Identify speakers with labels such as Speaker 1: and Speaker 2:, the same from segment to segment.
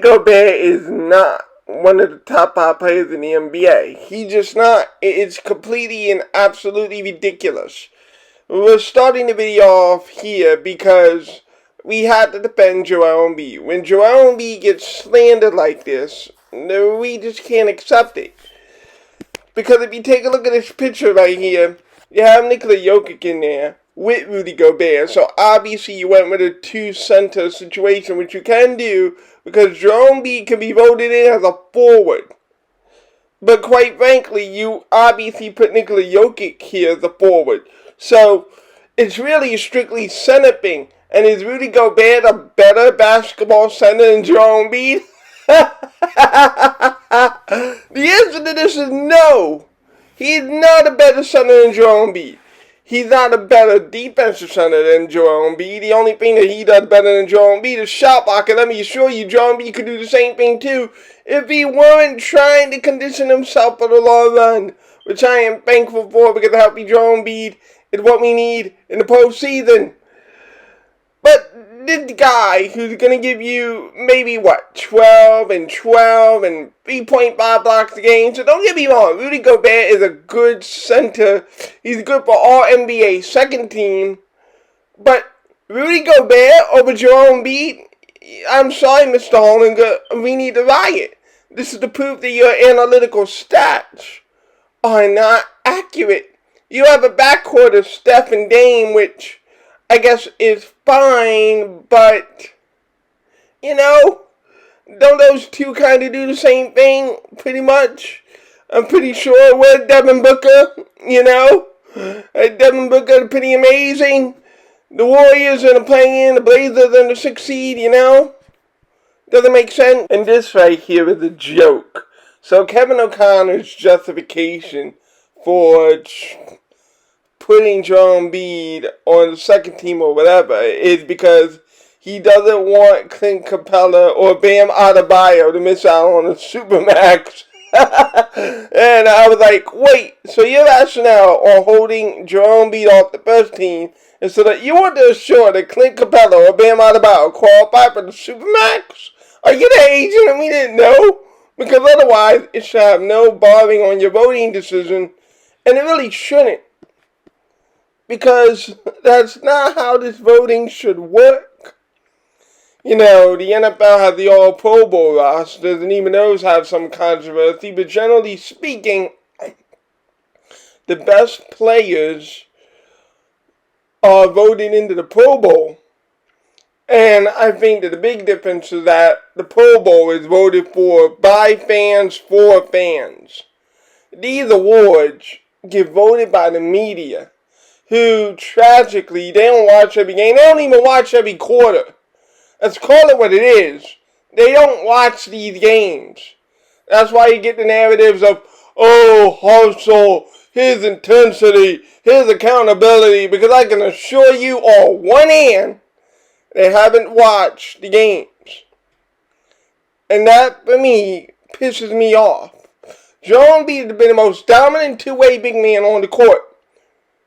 Speaker 1: Gobert is not one of the top 5 players in the NBA. He's just not. It's completely and absolutely ridiculous. We're starting the video off here because we had to defend Joel Embiid. When Joel Embiid gets slandered like this, we just can't accept it. Because if you take a look at this picture right here, you have Nikola Jokic in there with Rudy Gobert. So obviously you went with a two-center situation, which you can do because Joel Embiid can be voted in as a forward. But quite frankly, you obviously put Nikola Jokic here as a forward. So it's really a strictly center thing. And is Rudy Gobert a better basketball center than Joel Embiid? The answer to this is no. He's not a better center than Joel Embiid. He's not a better defensive center than Joel Embiid. The only thing that he does better than Joel Embiid is shot blocking. Let me assure you, Joel Embiid could do the same thing too if he weren't trying to condition himself for the long run, which I am thankful for because a healthy Joel Embiid is what we need in the postseason. But this guy who's going to give you maybe, 12 and 12 and 3.5 blocks a game. So don't get me wrong, Rudy Gobert is a good center. He's good for all NBA second team. But Rudy Gobert over Joel Embiid, I'm sorry, Mr. Hollinger, we need to riot. This is the proof that your analytical stats are not accurate. You have a backcourt of Steph and Dame, which I guess is fine, but, don't those two kind of do the same thing, pretty much? I'm pretty sure with Devin Booker, Devin Booker is pretty amazing. The Warriors are playing, the Blazers are the 6th seed, Doesn't make sense. And this right here is a joke. So Kevin O'Connor's justification for putting Joel Embiid on the second team or whatever is because he doesn't want Clint Capella or Bam Adebayo to miss out on a Supermax. And I was like, wait, so your rationale on holding Joel Embiid off the first team is so that you want to assure that Clint Capella or Bam Adebayo qualify for the Supermax? Are you the agent and we didn't know? Because otherwise, it should have no bearing on your voting decision, and it really shouldn't. Because that's not how this voting should work. The NFL has the all Pro Bowl rosters, and even those have some controversy, but generally speaking, the best players are voted into the Pro Bowl. And I think that the big difference is that the Pro Bowl is voted for by fans for fans. These awards get voted by the media, who tragically, they don't watch every game. They don't even watch every quarter. Let's call it what it is. They don't watch these games. That's why you get the narratives of, hustle, his intensity, his accountability, because I can assure you on one hand, they haven't watched the games. And that, for me, pisses me off. Joel Embiid has been the most dominant two-way big man on the court.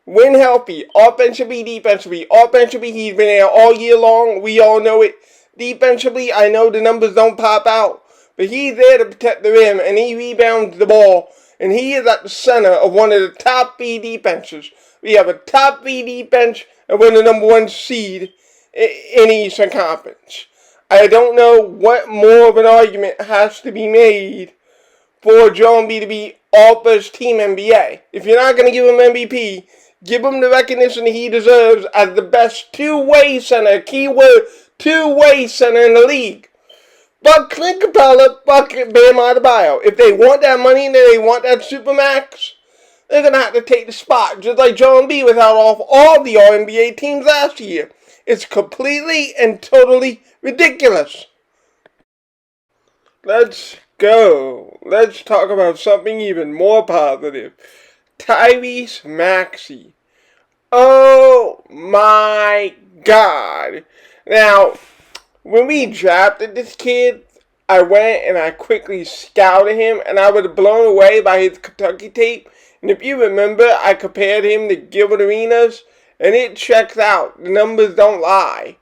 Speaker 1: When healthy, offensively, defensively. Offensively, he's been there all year long. We all know it. Defensively, I know the numbers don't pop out. But he's there to protect the rim, and he rebounds the ball. And he is at the center of one of the top 3 defenses. We have a top 3 defense, and we're the number 1 seed in the Eastern Conference. I don't know what more of an argument has to be made for Joel Embiid to be all first team NBA. If you're not going to give him MVP, give him the recognition that he deserves as the best two-way center, keyword two-way center in the league. Fuck Clint Capella, fuck Bam Adebayo. If they want that money and they want that Supermax, they're going to have to take the spot. Just like Joel Embiid was out off all the All-NBA teams last year. It's completely and totally ridiculous. Let's go. Let's talk about something even more positive. Tyrese Maxey. Oh my God. Now, when we drafted this kid, I went and I quickly scouted him, and I was blown away by his Kentucky tape. And if you remember, I compared him to Gilbert Arenas, and it checks out. The numbers don't lie.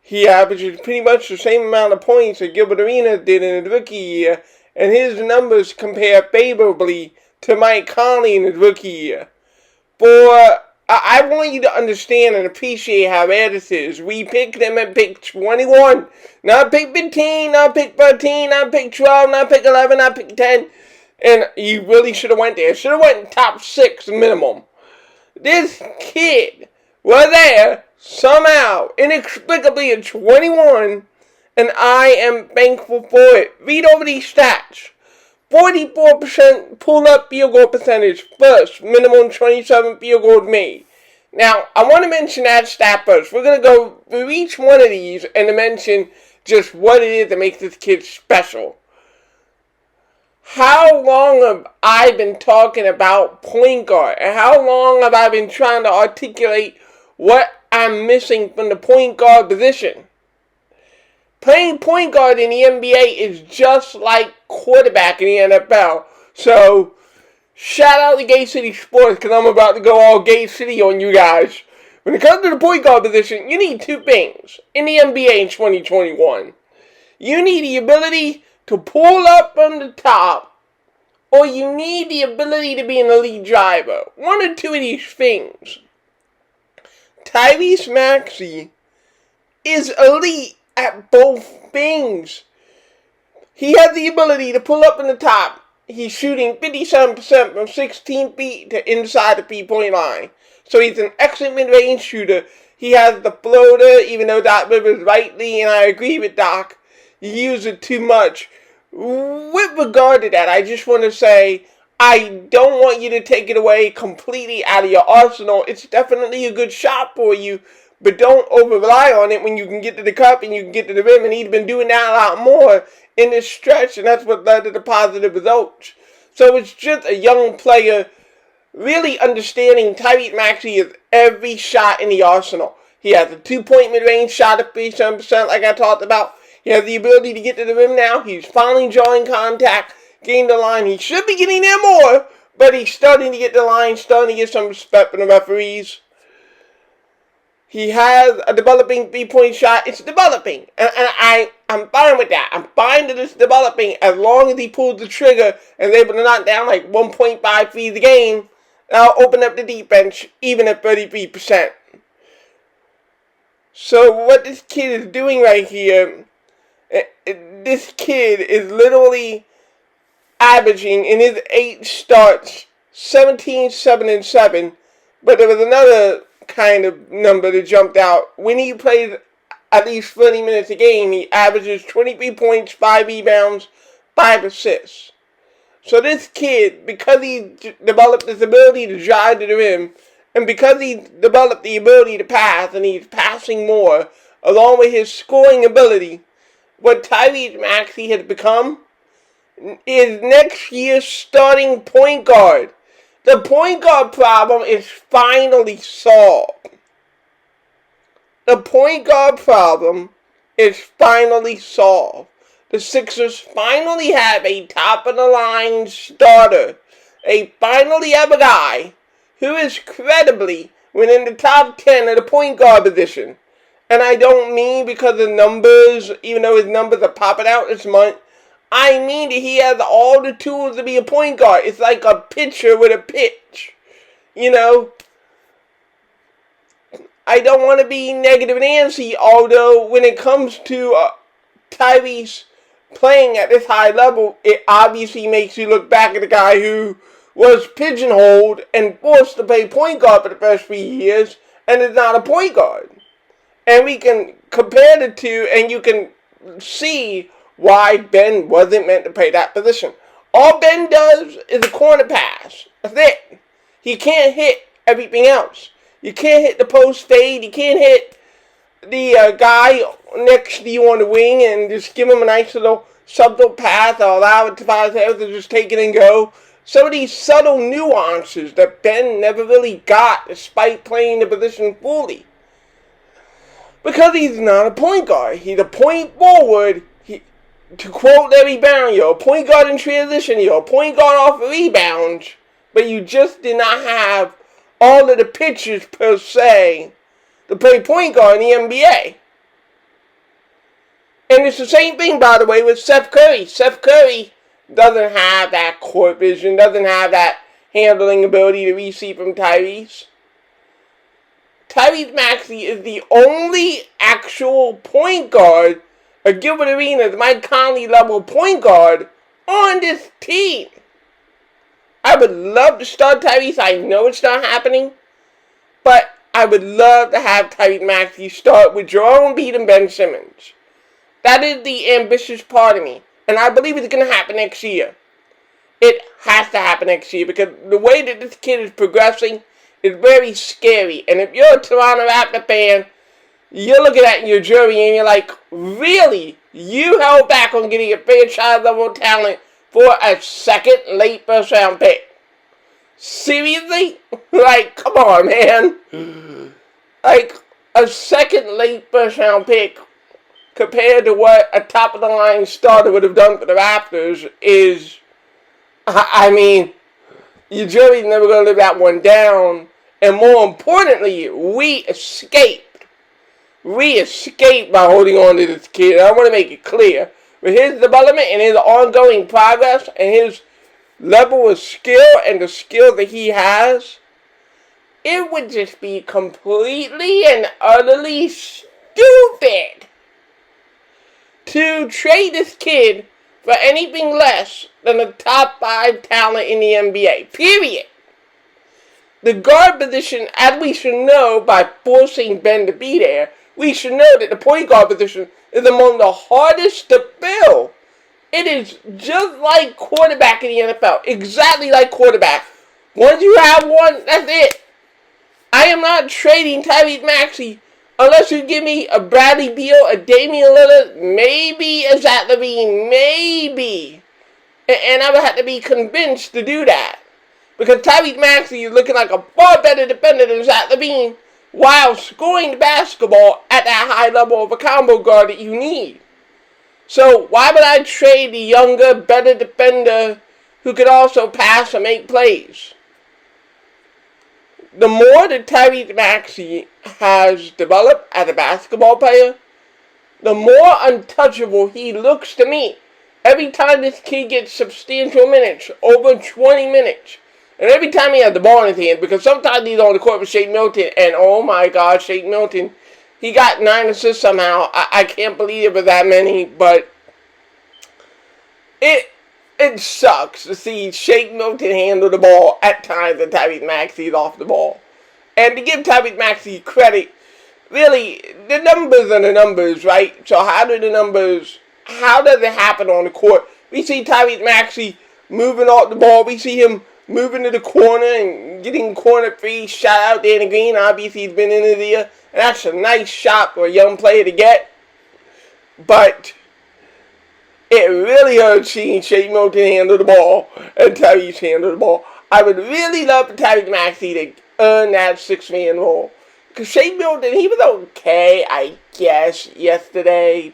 Speaker 1: He averages pretty much the same amount of points that Gilbert Arenas did in his rookie year, and his numbers compare favorably to Mike Conley in his rookie year. I want you to understand and appreciate how rare this is. We picked him at pick 21, not pick 15, not pick 13, not pick 12, not pick 11, not pick 10, and he really should have went there. Should have went top 6 minimum. This kid was there somehow, inexplicably at 21, and I am thankful for it. Read over these stats. 44% pull-up field goal percentage first, minimum 27 field goals made. Now, I want to mention that stat first. We're going to go through each one of these and to mention just what it is that makes this kid special. How long have I been talking about point guard? And how long have I been trying to articulate what I'm missing from the point guard position? Playing point guard in the NBA is just like quarterback in the NFL. So, shout out to Gay City Sports because I'm about to go all Gay City on you guys. When it comes to the point guard position, you need 2 things in the NBA in 2021. You need the ability to pull up from the top, or you need the ability to be an elite driver. One or two of these things. Tyrese Maxey is elite at both things. He has the ability to pull up in the top. He's shooting 57% from 16 feet to inside the 3-point line. So he's an excellent mid-range shooter. He has the floater, even though Doc Rivers rightly, and I agree with Doc, he uses it too much. With regard to that, I just want to say, I don't want you to take it away completely out of your arsenal. It's definitely a good shot for you, but don't over-rely on it when you can get to the cup and you can get to the rim, and he's been doing that a lot more in this stretch, and that's what led to the positive results. So it's just a young player really understanding Tyrese Maxey is every shot in the arsenal. He has a 2-point mid-range shot at 37%, like I talked about. He has the ability to get to the rim now. He's finally drawing contact, getting the line. He should be getting there more, but he's starting to get the line, starting to get some respect from the referees. He has a developing 3-point shot. It's developing. And I'm fine with that. I'm fine that it's developing as long as he pulls the trigger and is able to knock down like 1.5 threes a game. That'll open up the defense even at 33%. So what this kid is doing right here, this kid is literally averaging in his 8 starts 17, 7, and 7. But there was another kind of number that jumped out. When he plays at least 30 minutes a game, he averages 23 points, 5 rebounds, 5 assists. So this kid, because he developed this ability to drive to the rim, and because he developed the ability to pass, and he's passing more, along with his scoring ability, what Tyrese Maxey has become is next year's starting point guard. The point guard problem is finally solved. The point guard problem is finally solved. The Sixers finally have a top-of-the-line starter. They finally have a guy who is credibly within the top 10 of the point guard position. And I don't mean because of numbers, even though his numbers are popping out this month. I mean that he has all the tools to be a point guard. It's like a pitcher with a pitch. You know, I don't want to be negative Nancy, although when it comes to Tyrese playing at this high level, it obviously makes you look back at the guy who was pigeonholed and forced to play point guard for the first 3 years and is not a point guard. And we can compare the two, and you can see why Ben wasn't meant to play that position. All Ben does is a corner pass. That's it. He can't hit everything else. You can't hit the post fade. You can't hit the guy next to you on the wing and just give him a nice little subtle pass or allow it to to just take it and go. Some of these subtle nuances that Ben never really got despite playing the position fully. Because he's not a point guard. He's a point forward. To quote Larry Brown, you're a point guard in transition, you're a point guard off of rebounds, but you just did not have all of the pitches per se to play point guard in the NBA. And it's the same thing, by the way, with Steph Curry. Steph Curry doesn't have that court vision, doesn't have that handling ability to receive from Tyrese. Tyrese Maxey is the only actual point guard, a Gilbert Arenas, Mike Conley level point guard on this team. I would love to start Tyrese. I know it's not happening, but I would love to have Tyrese Maxey start with Joel Embiid and Ben Simmons. That is the ambitious part of me, and I believe it's going to happen next year. It has to happen next year because the way that this kid is progressing is very scary. And if you're a Toronto Raptor fan, you're looking at your jury and you're like, really? You held back on getting a franchise level talent for a second late first round pick? Seriously? Like, come on, man. Like, a second late first round pick compared to what a top of the line starter would have done for the Raptors is, I mean, your jury's never going to live that one down. And more importantly, we escaped. We escaped by holding on to this kid. I want to make it clear. With his development and his ongoing progress and his level of skill and the skill that he has, it would just be completely and utterly stupid to trade this kid for anything less than a top 5 talent in the NBA. Period. The guard position, as we should know by forcing Ben to be there, we should know that the point guard position is among the hardest to fill. It is just like quarterback in the NFL. Exactly like quarterback. Once you have one, that's it. I am not trading Tyrese Maxey unless you give me a Bradley Beal, a Damian Lillard, maybe a Zach LaVine, maybe. And I would have to be convinced to do that. Because Tyrese Maxey is looking like a far better defender than Zach LaVine while scoring the basketball at that high level of a combo guard that you need. So why would I trade the younger, better defender who could also pass and make plays? The more that Tyrese Maxey has developed as a basketball player, the more untouchable he looks to me. Every time this kid gets substantial minutes, over 20 minutes, and every time he has the ball in his hand, because sometimes he's on the court with Shake Milton, and oh my God, Shake Milton, he got 9 assists somehow. I can't believe it was that many, but it sucks to see Shake Milton handle the ball at times and Tyrese Maxey is off the ball. And to give Tyrese Maxey credit, really, the numbers are the numbers, right? So how does it happen on the court? We see Tyrese Maxey moving off the ball. We see him moving to the corner and getting corner free. Shout out Danny Green. Obviously, he's been in there. And that's a nice shot for a young player to get. But it really hurts seeing Shake Milton handle the ball and Tyrese handle the ball. I would really love for Tyrese Maxey to earn that 6-man role. Because Shake Milton, he was okay, I guess, yesterday.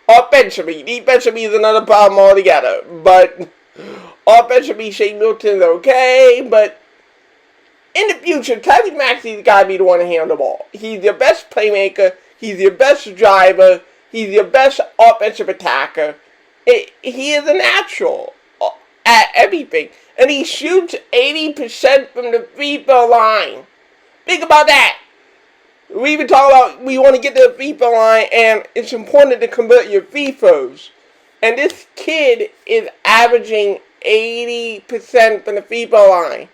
Speaker 1: Offensively. Defensively is another problem altogether. But offensively, Shake Milton's okay. But in the future, Tyrese Maxey's got to be the one to handle the ball. He's your best playmaker. He's your best driver. He's your best offensive attacker. He is a natural at everything. And he shoots 80% from the free throw line. Think about that. We even talk about we want to get to the free throw line, and it's important to convert your free throws. And this kid is averaging 80% from the free throw line.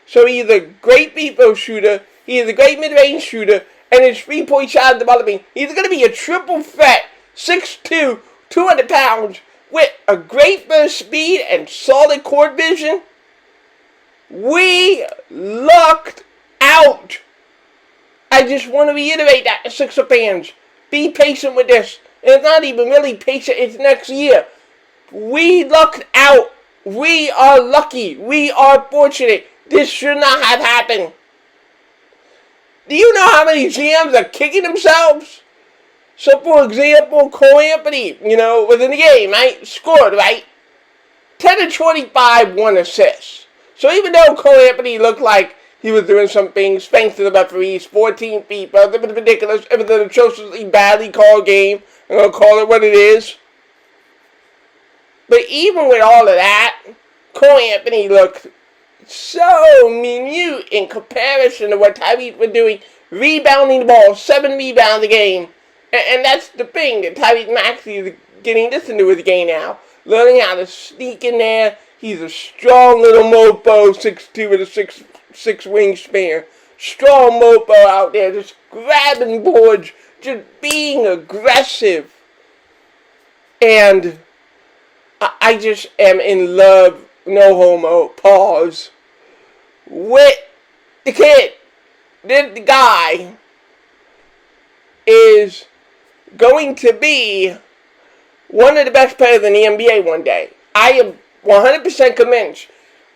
Speaker 1: So he's a great free throw shooter. He is a great mid-range shooter. And his 3-point shot is developing. He's going to be a triple threat, 6'2", 200 pounds, with a great burst speed and solid court vision. We lucked out. I just want to reiterate that to Sixer fans. Be patient with this. It's not even really patient. It's next year. We lucked out. We are lucky. We are fortunate. This should not have happened. Do you know how many GMs are kicking themselves? So, for example, Cole Anthony, was in the game, right? Scored, right? 10 of 25, 1 assist. So even though Cole Anthony looked like he was doing some things, thanks to the referees, 14 feet, but it was ridiculous. It was an atrociously badly called game. I'm going to call it what it is. But even with all of that, Cole Anthony looked so minute in comparison to what Tyrese was doing, rebounding the ball, 7 rebounds a game. And that's the thing, that Tyrese Maxey is getting this into his game now. Learning how to sneak in there. He's a strong little mofo, 6'2" with a 6'6" wingspan. Strong mofo out there, just grabbing boards, just being aggressive. And I just am in love, no homo, pause, with the kid. This guy is going to be one of the best players in the NBA one day. I am 100% convinced.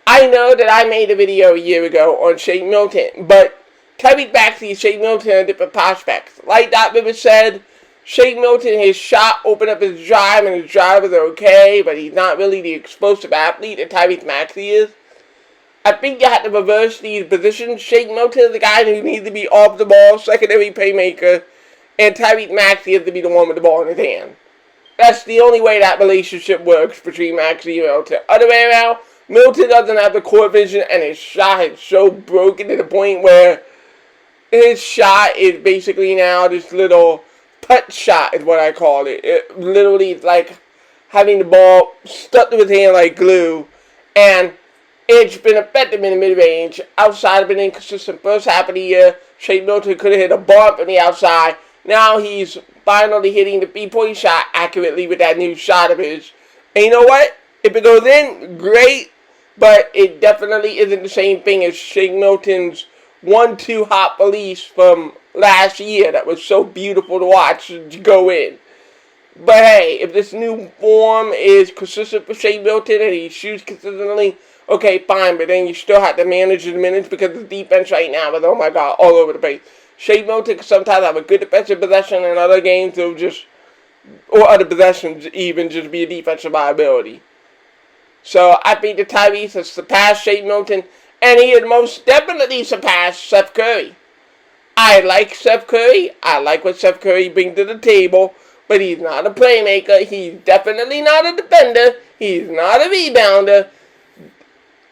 Speaker 1: I know that I made a video a year ago on Shake Milton, but Tyrese Maxey and Shake Milton are different prospects. Like Doc Rivers said, Shake Milton, his shot opened up his drive, and his drive is okay, but he's not really the explosive athlete that Tyrese Maxey is. I think you have to reverse these positions. Shake Milton is the guy who needs to be off the ball, secondary playmaker, and Tyrese Maxey has to be the one with the ball in his hand. That's the only way that relationship works between Maxey and Milton. Other way around, Milton doesn't have the court vision, and his shot is so broken to the point where his shot is basically now this little putt shot is what I call it. It literally is like having the ball stuck to his hand like glue, and it's been effective in the mid-range. Outside of an inconsistent first half of the year, Shake Milton could have hit a bump on the outside. Now he's finally hitting the 3-point shot accurately with that new shot of his. And you know what? If it goes in, great, but it definitely isn't the same thing as Shake Milton's 1-2 hot release from last year that was so beautiful to watch go in. But hey, if this new form is consistent for Shake Milton and he shoots consistently, okay, fine, but then you still have to manage the minutes because the defense right now is, oh my God, all over the place. Shake Milton can sometimes have a good defensive possession, and other games will just, or other possessions even, just be a defensive liability. So I think that Tyrese has surpassed Shake Milton, and he has most definitely surpassed Seth Curry. I like Seth Curry. I like what Seth Curry brings to the table, but he's not a playmaker. He's definitely not a defender. He's not a rebounder.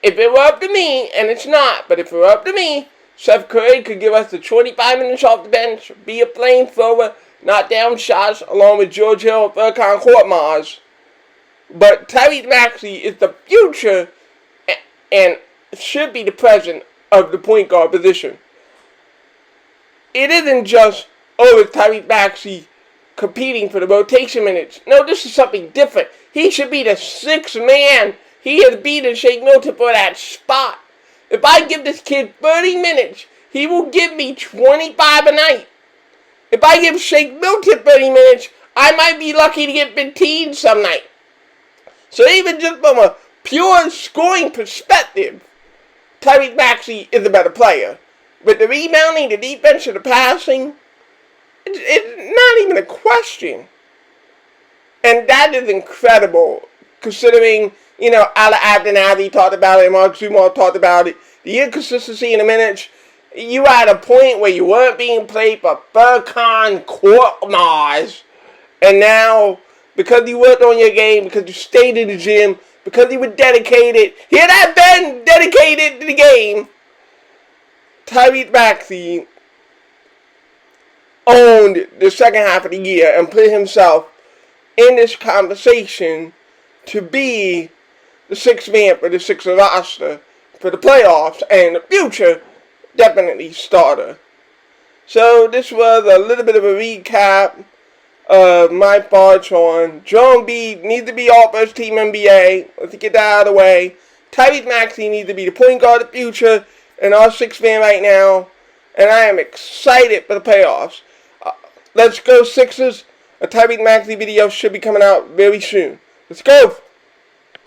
Speaker 1: If it were up to me, and it's not, but if it were up to me, Seth Curry could give us the 25 minutes off the bench, be a flamethrower, knock down shots, along with George Hill and Furkan Korkmaz. But Tyrese Maxey is the future and should be the present of the point guard position. It isn't just, oh, it's Tyrese Maxey competing for the rotation minutes. No, this is something different. He should be the sixth man. He has beaten Shake Milton for that spot. If I give this kid 30 minutes, he will give me 25 a night. If I give Shake Milton 30 minutes, I might be lucky to get 15 some night. So even just from a pure scoring perspective, Tyrese Maxey is a better player. But the rebounding, the defense, and the passing, it's not even a question. And that is incredible, considering, Ala Abdenazi talked about it, Mark Zumar talked about it, the inconsistency in the minutes. You were at a point where you weren't being played for Furkan Korkmaz, and now, because you worked on your game, because you stayed in the gym, because you were dedicated, hear that, Ben? Dedicated to the game, Tyrese Maxey owned the second half of the year and put himself in this conversation to be the sixth man for the Sixers roster for the playoffs, and in the future, definitely starter. So this was a little bit of a recap of my thoughts on Joel Embiid needs to be all first team NBA. Let's get that out of the way. Tyrese Maxey needs to be the point guard of the future and our sixth man right now. And I am excited for the playoffs. Let's go Sixers. A Tyrese Maxey video should be coming out very soon. Let's go.